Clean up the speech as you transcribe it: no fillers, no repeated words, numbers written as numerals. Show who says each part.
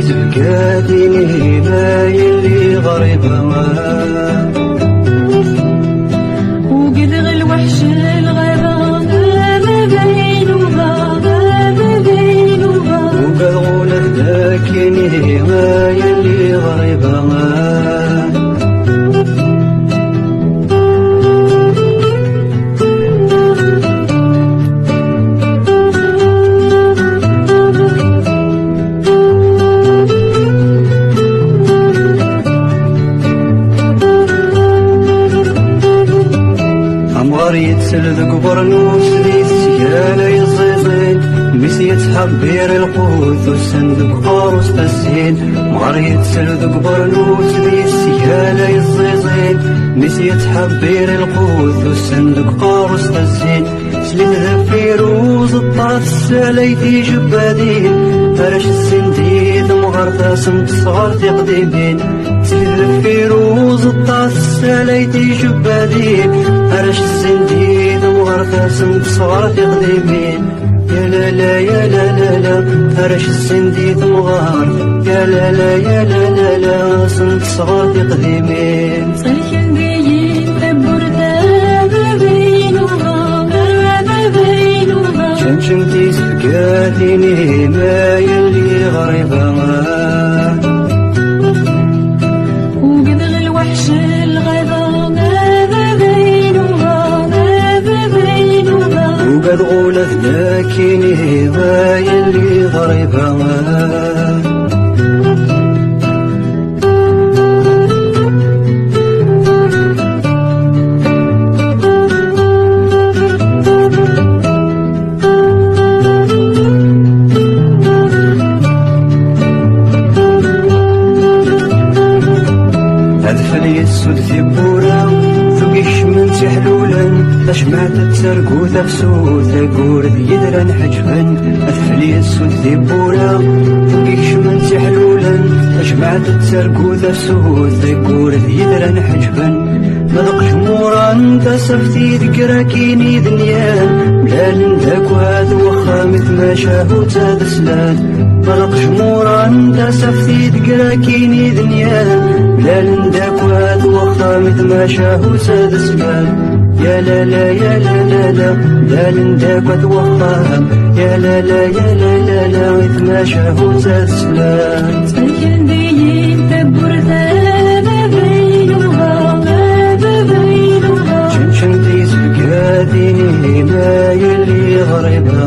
Speaker 1: تزكاتيني ما يلي غريبة
Speaker 2: وقد الوحش الغابة ما بينوها
Speaker 1: وقد غولة داكيني ما يلي غريبة يتسل ذك برنوس ذي السيالة يزيزين ميس يتحبير القوت والسندق قاروس تسين مغار يتسل ذك برنوس ذي السيالة يزيزين ميس يتحبير القوت والسندق قاروس تسين سلين ذا فيروز الطاف الساليتي جبادين فرش السنديد مغار تاسم صغار تقديمين سلين ذا فيروز الطاف الساليتي جبادين فرش السنديد مغار تاسم صغار تقديمين يا لا لا يا لا لا لا فرش السنديد مغار يا لا لا يا لا لا لا صنت صغار تقديمين
Speaker 2: صيحن بيين تبردا ما بينوها
Speaker 1: شمشمتي سكاتيني ما يلي غريبة
Speaker 2: وقد الوحش الغابة ما بينوها
Speaker 1: وقد غولة داكيني ما يلي غريبة أدفلي السود في بورا ثقيش من تحلولا أشمعت الترقوثة بسوثة قورد يدران حجبا أدفلي السود في بورا ثقيش من تحلولا أشمعت الترقوثة بسوثة قورد يدران حجبا مذق جمورا تسفتي ذكراكيني دنيان ملال داك وهذا وخا مثل ما شافو تدسلان مذق جمورا تسفتي ذكراكيني دنيان ملال داك وهذا وخا مثل ما شافو تدسلان يا لا لا يا لا لا لا ملال داك وخا يا لا لا يا لا لا لا مثل ما شافو تدسلان
Speaker 2: صيحن بيين تبردا ما بينوها
Speaker 1: شمشمتي سكاتيني ما يلي غريبة